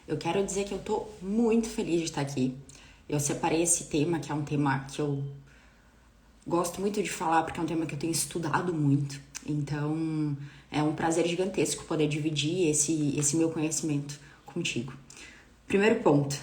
Eu quero dizer que eu tô muito feliz de estar aqui. Eu separei esse tema, que é um tema que eu gosto muito de falar, porque é um tema que eu tenho estudado muito. Então, é um prazer gigantesco poder dividir esse meu conhecimento contigo. Primeiro ponto,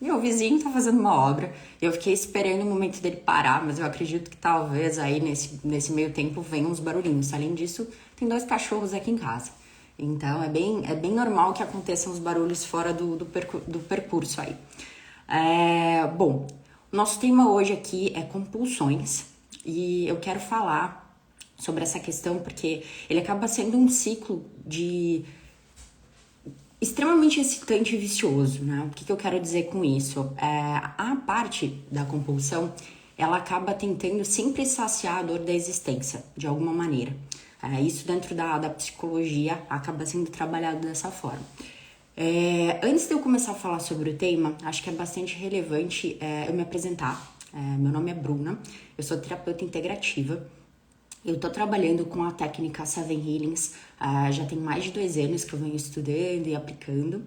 meu vizinho tá fazendo uma obra. Eu fiquei esperando o momento dele parar, mas eu acredito que talvez aí nesse meio tempo venham uns barulhinhos. Além disso, tem 2 cachorros aqui em casa. Então, é bem normal que aconteçam os barulhos fora do percurso aí. Bom, o nosso tema hoje aqui é compulsões e eu quero falar sobre essa questão porque ele acaba sendo um ciclo de extremamente excitante e vicioso, né? O que eu quero dizer com isso? A parte da compulsão, ela acaba tentando sempre saciar a dor da existência, de alguma maneira. Isso dentro da psicologia acaba sendo trabalhado dessa forma. Antes de eu começar a falar sobre o tema, acho que é bastante relevante eu me apresentar. Meu nome é Bruna, eu sou terapeuta integrativa. Eu tô trabalhando com a técnica Seven Healings, já tem mais de 2 anos que eu venho estudando e aplicando.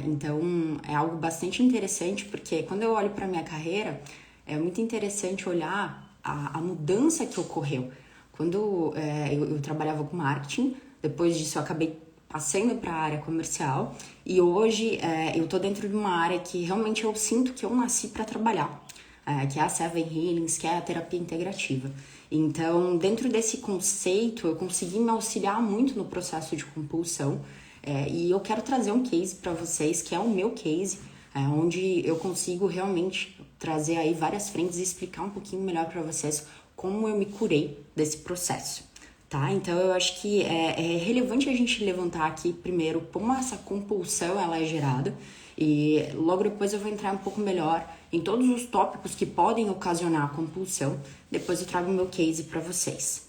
Então, é algo bastante interessante, porque quando eu olho para minha carreira, é muito interessante olhar a mudança que ocorreu. Quando eu trabalhava com marketing, depois disso eu acabei passando para a área comercial e hoje eu tô dentro de uma área que realmente eu sinto que eu nasci para trabalhar. Que é a Seven Healings, que é a terapia integrativa. Então, dentro desse conceito, eu consegui me auxiliar muito no processo de compulsão e eu quero trazer um case para vocês, que é o meu case, onde eu consigo realmente trazer aí várias frentes e explicar um pouquinho melhor para vocês como eu me curei desse processo. Tá? Então, eu acho que é relevante a gente levantar aqui primeiro como essa compulsão ela é gerada e logo depois eu vou entrar um pouco melhor em todos os tópicos que podem ocasionar a compulsão. Depois eu trago o meu case para vocês.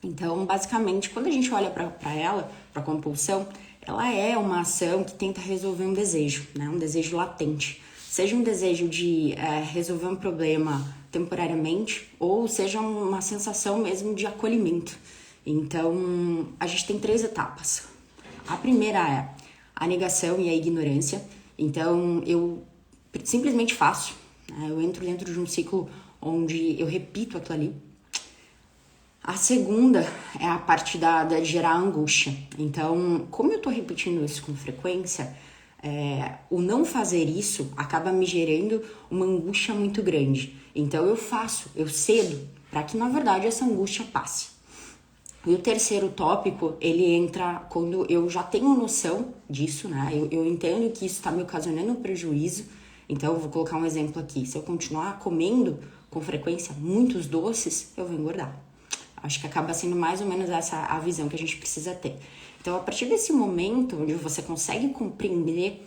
Então, basicamente, quando a gente olha para ela, para a compulsão, ela é uma ação que tenta resolver um desejo, né? Um desejo latente. Seja um desejo de resolver um problema temporariamente ou seja uma sensação mesmo de acolhimento. Então, a gente tem 3 etapas. A primeira é a negação e a ignorância. Então, eu simplesmente faço. Eu entro dentro de um ciclo onde eu repito aquilo ali. A segunda é a parte de gerar angústia. Então, como eu tô repetindo isso com frequência, o não fazer isso acaba me gerando uma angústia muito grande. Então, eu cedo, para que, na verdade, essa angústia passe. E o terceiro tópico, ele entra quando eu já tenho noção disso, né? Eu entendo que isso está me ocasionando um prejuízo. Então, eu vou colocar um exemplo aqui. Se eu continuar comendo com frequência muitos doces, eu vou engordar. Acho que acaba sendo mais ou menos essa a visão que a gente precisa ter. Então, a partir desse momento onde você consegue compreender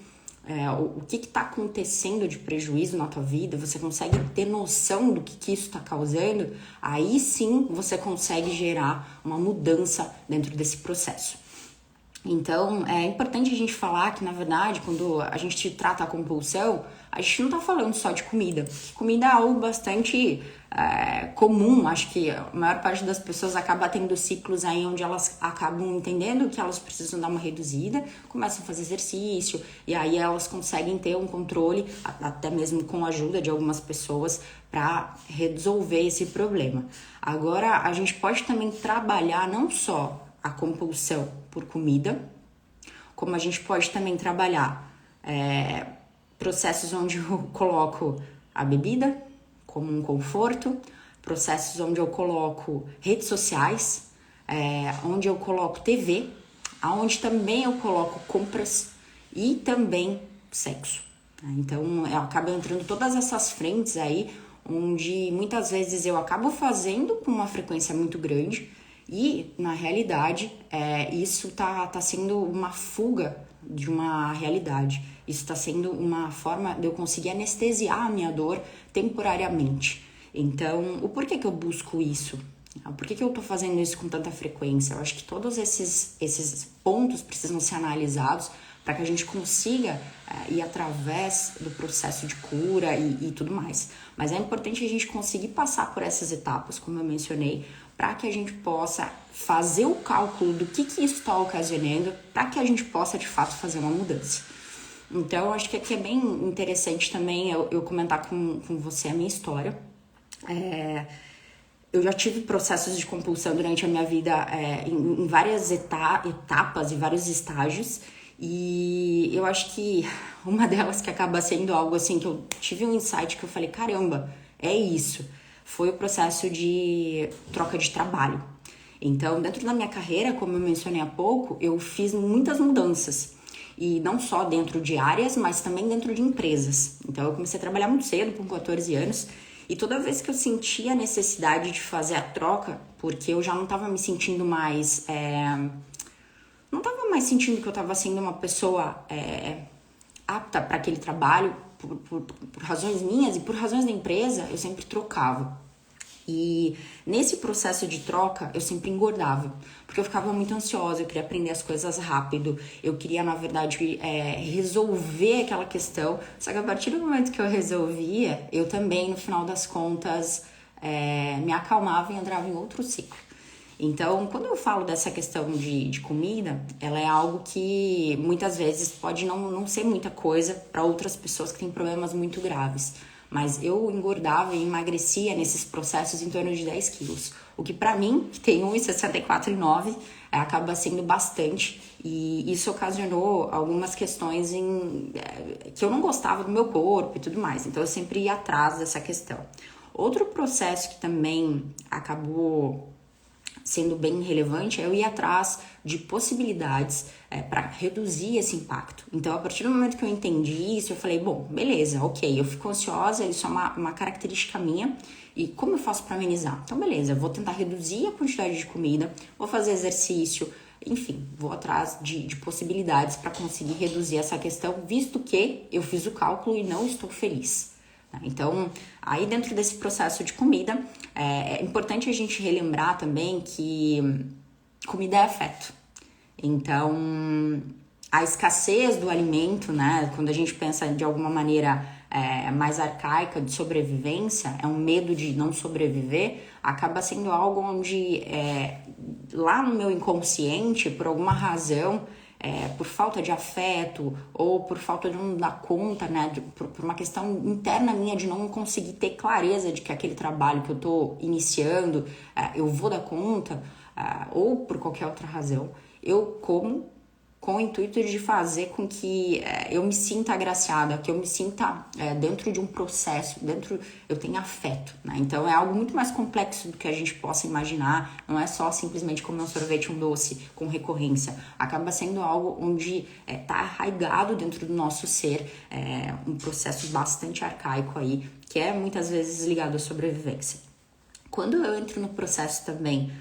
o que está acontecendo de prejuízo na tua vida, você consegue ter noção do que isso está causando, aí sim você consegue gerar uma mudança dentro desse processo. Então, é importante a gente falar que, na verdade, quando a gente trata a compulsão, a gente não tá falando só de comida. Comida é algo bastante comum. Acho que a maior parte das pessoas acaba tendo ciclos aí onde elas acabam entendendo que elas precisam dar uma reduzida, começam a fazer exercício, e aí elas conseguem ter um controle, até mesmo com a ajuda de algumas pessoas, para resolver esse problema. Agora, a gente pode também trabalhar não só a compulsão por comida, como a gente pode também trabalhar processos onde eu coloco a bebida como um conforto, processos onde eu coloco redes sociais, onde eu coloco TV, onde também eu coloco compras e também sexo. Então, eu acabo entrando todas essas frentes aí, onde muitas vezes eu acabo fazendo com uma frequência muito grande, e, na realidade, isso tá sendo uma fuga de uma realidade. Isso está sendo uma forma de eu conseguir anestesiar a minha dor temporariamente. Então, o porquê que eu busco isso? Por que eu tô fazendo isso com tanta frequência? Eu acho que todos esses pontos precisam ser analisados para que a gente consiga ir através do processo de cura e tudo mais. Mas é importante a gente conseguir passar por essas etapas, como eu mencionei, para que a gente possa fazer o cálculo do que isso está ocasionando, para que a gente possa, de fato, fazer uma mudança. Então, eu acho que aqui é bem interessante também eu comentar com você a minha história. Eu já tive processos de compulsão durante a minha vida em várias etapas e vários estágios. E eu acho que uma delas que acaba sendo algo assim que eu tive um insight que eu falei, caramba, é isso. Foi o processo de troca de trabalho. Então, dentro da minha carreira, como eu mencionei há pouco, eu fiz muitas mudanças. E não só dentro de áreas, mas também dentro de empresas. Então, eu comecei a trabalhar muito cedo, com 14 anos. E toda vez que eu sentia a necessidade de fazer a troca, porque eu já não estava me sentindo mais... não estava mais sentindo que eu estava sendo uma pessoa apta para aquele trabalho, por razões minhas e por razões da empresa, eu sempre trocava. E nesse processo de troca, eu sempre engordava, porque eu ficava muito ansiosa, eu queria aprender as coisas rápido, eu queria, na verdade, resolver aquela questão. Só que a partir do momento que eu resolvia, eu também, no final das contas, me acalmava e entrava em outro ciclo. Então, quando eu falo dessa questão de comida, ela é algo que muitas vezes pode não ser muita coisa para outras pessoas que têm problemas muito graves. Mas eu engordava e emagrecia nesses processos em torno de 10 quilos. O que para mim, que tem 1,64 e 9, acaba sendo bastante. E isso ocasionou algumas questões que eu não gostava do meu corpo e tudo mais. Então eu sempre ia atrás dessa questão. Outro processo que também acabou sendo bem relevante, eu ir atrás de possibilidades para reduzir esse impacto. Então, a partir do momento que eu entendi isso, eu falei, bom, beleza, ok, eu fico ansiosa, isso é uma característica minha, e como eu faço para amenizar? Então, beleza, eu vou tentar reduzir a quantidade de comida, vou fazer exercício, enfim, vou atrás de possibilidades para conseguir reduzir essa questão, visto que eu fiz o cálculo e não estou feliz. Então, aí dentro desse processo de comida, é importante a gente relembrar também que comida é afeto. Então, a escassez do alimento, né, quando a gente pensa de alguma maneira mais arcaica de sobrevivência, é um medo de não sobreviver, acaba sendo algo onde lá no meu inconsciente, por alguma razão, por falta de afeto ou por falta de não dar conta, né, por uma questão interna minha de não conseguir ter clareza de que aquele trabalho que eu tô iniciando, eu vou dar conta, ou por qualquer outra razão, eu como com o intuito de fazer com que eu me sinta agraciada, que eu me sinta dentro de um processo, eu tenho afeto, né? Então é algo muito mais complexo do que a gente possa imaginar, não é só simplesmente comer um sorvete, um doce com recorrência, acaba sendo algo onde tá arraigado dentro do nosso ser, um processo bastante arcaico aí, que é muitas vezes ligado à sobrevivência. Quando eu entro no processo também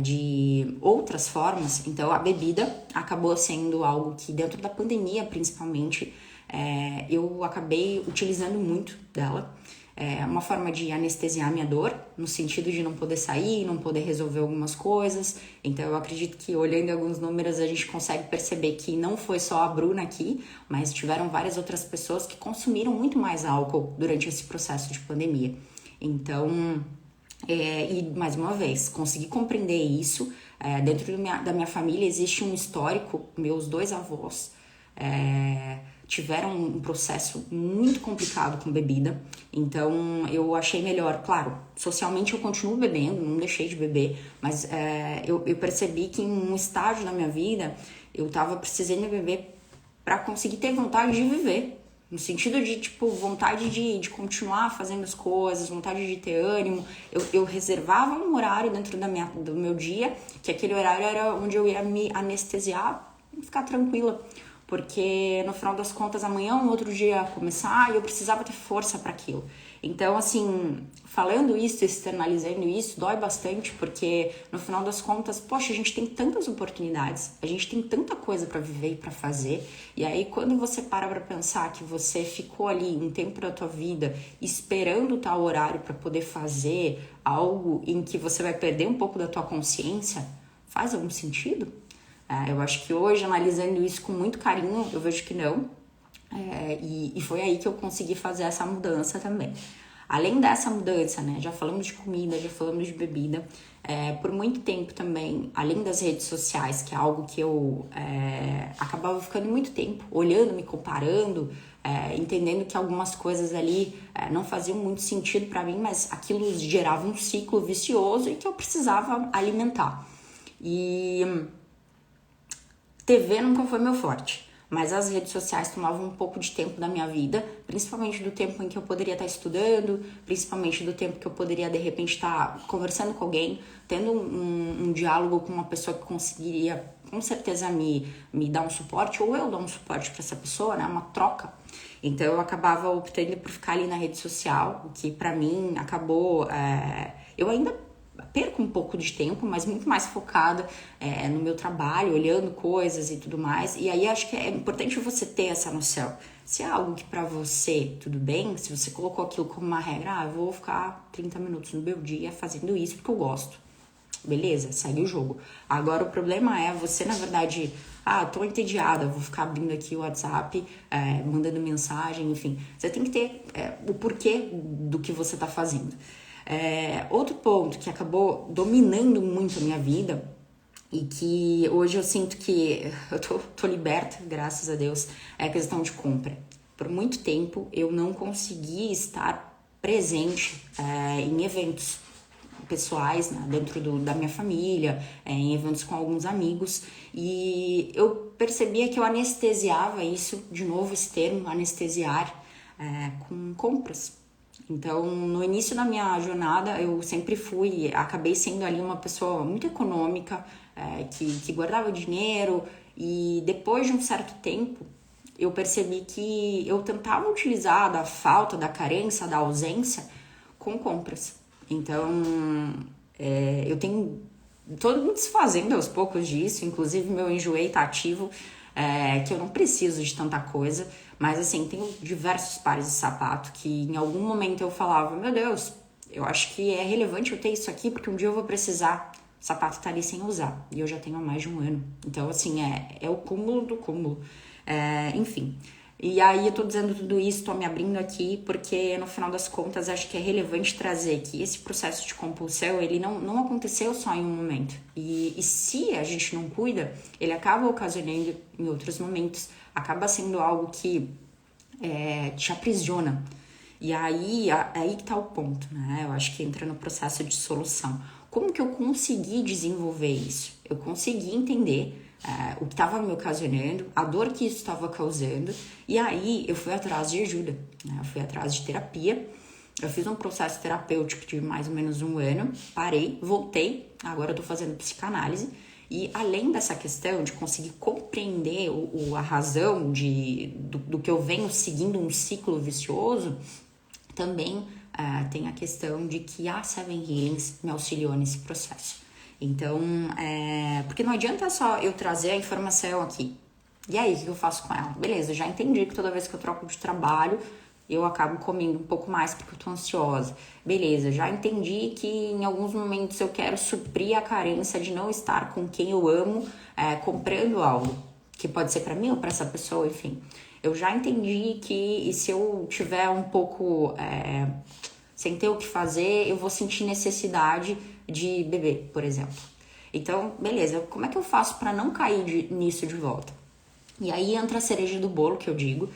de outras formas, então a bebida acabou sendo algo que dentro da pandemia principalmente eu acabei utilizando muito dela. É uma forma de anestesiar minha dor, no sentido de não poder sair, não poder resolver algumas coisas. Então eu acredito que olhando alguns números a gente consegue perceber que não foi só a Bruna aqui, mas tiveram várias outras pessoas que consumiram muito mais álcool durante esse processo de pandemia. Então... e mais uma vez, consegui compreender isso. Dentro da minha família existe um histórico, meus dois avós tiveram um processo muito complicado com bebida, então eu achei melhor, claro, socialmente eu continuo bebendo, não deixei de beber, mas eu percebi que em um estágio da minha vida eu tava precisando beber para conseguir ter vontade de viver. No sentido de, vontade de continuar fazendo as coisas, vontade de ter ânimo. Eu reservava um horário dentro do meu dia, que aquele horário era onde eu ia me anestesiar e ficar tranquila. Porque, no final das contas, amanhã um outro dia ia começar e eu precisava ter força para aquilo. Então, assim, falando isso, externalizando isso, dói bastante, porque, no final das contas, poxa, a gente tem tantas oportunidades, a gente tem tanta coisa para viver e para fazer, e aí quando você para pensar que você ficou ali um tempo da tua vida esperando tal horário para poder fazer algo em que você vai perder um pouco da tua consciência, faz algum sentido? Eu acho que hoje, analisando isso com muito carinho, eu vejo que não. E foi aí que eu consegui fazer essa mudança também. Além dessa mudança, né? Já falamos de comida, já falamos de bebida. Por muito tempo também, além das redes sociais, que é algo que eu acabava ficando muito tempo olhando, me comparando, entendendo que algumas coisas ali não faziam muito sentido para mim, mas aquilo gerava um ciclo vicioso e que eu precisava alimentar. E TV nunca foi meu forte, mas as redes sociais tomavam um pouco de tempo da minha vida, principalmente do tempo em que eu poderia estar estudando, principalmente do tempo que eu poderia, de repente, estar conversando com alguém, tendo um diálogo com uma pessoa que conseguiria, com certeza, me dar um suporte, ou eu dar um suporte para essa pessoa, né? Uma troca. Então, eu acabava optando por ficar ali na rede social, o que, para mim, acabou... eu ainda perco um pouco de tempo, mas muito mais focada no meu trabalho, olhando coisas e tudo mais. E aí acho que é importante você ter essa noção. Se é algo que pra você tudo bem, se você colocou aquilo como uma regra, eu vou ficar 30 minutos no meu dia fazendo isso porque eu gosto. Beleza, segue o jogo. Agora o problema é você, na verdade, tô entediada, vou ficar abrindo aqui o WhatsApp, mandando mensagem, enfim. Você tem que ter o porquê do que você tá fazendo. Outro ponto que acabou dominando muito a minha vida e que hoje eu sinto que eu tô liberta, graças a Deus, é a questão de compra. Por muito tempo eu não consegui estar presente em eventos pessoais, né, dentro da minha família, em eventos com alguns amigos, e eu percebia que eu anestesiava isso, de novo esse termo, anestesiar, com compras. Então, no início da minha jornada, eu sempre acabei sendo ali uma pessoa muito econômica, que guardava dinheiro, e depois de um certo tempo, eu percebi que eu tentava utilizar da falta, da carência, da ausência com compras. Então, tô me desfazendo aos poucos disso, inclusive meu enjoei tá ativo, que eu não preciso de tanta coisa, mas assim, tenho diversos pares de sapato que em algum momento eu falava, meu Deus, eu acho que é relevante eu ter isso aqui porque um dia eu vou precisar, o sapato tá ali sem usar, e eu já tenho há mais de um ano. Então, assim, é o cúmulo do cúmulo. Enfim, e aí eu tô dizendo tudo isso, tô me abrindo aqui, porque no final das contas acho que é relevante trazer que esse processo de compulsão, ele não aconteceu só em um momento. E se a gente não cuida, ele acaba ocasionando em outros momentos, acaba sendo algo que te aprisiona. E aí que tá o ponto, né? Eu acho que entra no processo de solução. Como que eu consegui desenvolver isso? Eu consegui entender o que estava me ocasionando, a dor que isso estava causando, e aí eu fui atrás de ajuda, né? Eu fui atrás de terapia, eu fiz um processo terapêutico de mais ou menos um ano, parei, voltei, agora eu tô fazendo psicanálise, e além dessa questão de conseguir compreender a razão do que eu venho seguindo um ciclo vicioso, também tem a questão de que a Seven Healings me auxiliou nesse processo. Então, porque não adianta só eu trazer a informação aqui. E aí, o que eu faço com ela? Beleza, já entendi que toda vez que eu troco de trabalho, eu acabo comendo um pouco mais porque eu tô ansiosa. Beleza, já entendi que em alguns momentos eu quero suprir a carência de não estar com quem eu amo, comprando algo, que pode ser pra mim ou pra essa pessoa, enfim. Eu já entendi que se eu tiver um pouco sem ter o que fazer, eu vou sentir necessidade de beber, por exemplo. Então, beleza, como é que eu faço para não cair nisso de volta? E aí entra a cereja do bolo, que eu digo.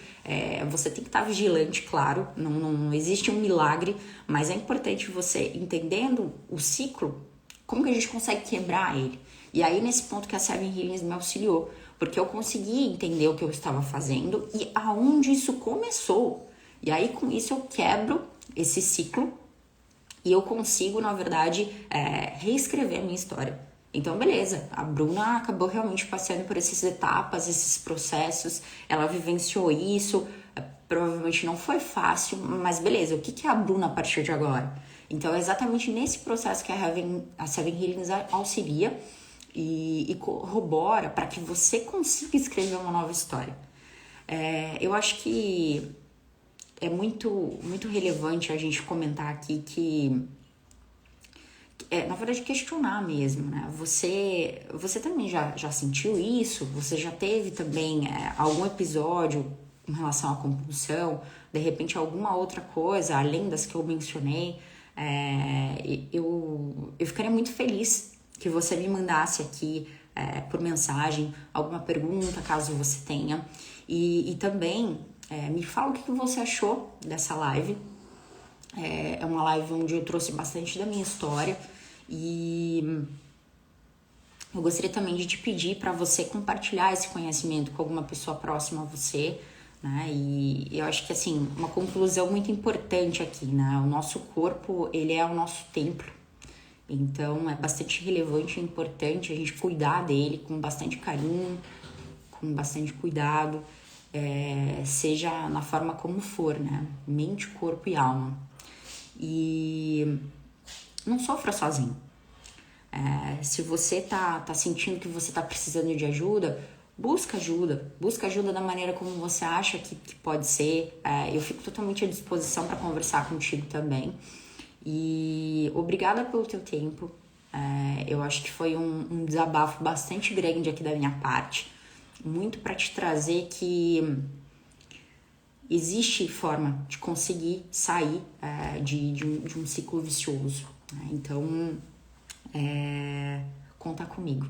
Você tem que estar vigilante, claro, não existe um milagre, mas é importante você, entendendo o ciclo, como que a gente consegue quebrar ele. E aí, nesse ponto que a Seven Healings me auxiliou, porque eu consegui entender o que eu estava fazendo e aonde isso começou. E aí, com isso, eu quebro esse ciclo e eu consigo, na verdade, reescrever a minha história. Então, beleza, a Bruna acabou realmente passando por essas etapas, esses processos, ela vivenciou isso, provavelmente não foi fácil, mas beleza, o que é a Bruna a partir de agora? Então, é exatamente nesse processo que a Seven Healings auxilia e corrobora para que você consiga escrever uma nova história. Eu acho que é muito, muito relevante a gente comentar aqui que na verdade, questionar mesmo, né? Você também já sentiu isso? Você já teve também algum episódio com relação à compulsão, de repente alguma outra coisa, além das que eu mencionei, eu ficaria muito feliz que você me mandasse aqui por mensagem alguma pergunta, caso você tenha. E também me fala o que você achou dessa live. É uma live onde eu trouxe bastante da minha história e eu gostaria também de te pedir para você compartilhar esse conhecimento com alguma pessoa próxima a você, né? E eu acho que, assim, uma conclusão muito importante aqui, né? O nosso corpo, ele é o nosso templo. Então, é bastante relevante e importante a gente cuidar dele com bastante carinho, com bastante cuidado, seja na forma como for, né? Mente, corpo e alma. E não sofra sozinho. Se você tá sentindo que você tá precisando de ajuda, busca ajuda da maneira como você acha que pode ser. Eu fico totalmente à disposição para conversar contigo também. E obrigada pelo teu tempo. Eu acho que foi um desabafo bastante grande aqui da minha parte, muito para te trazer que existe forma de conseguir sair de um ciclo vicioso, né? Então, conta comigo.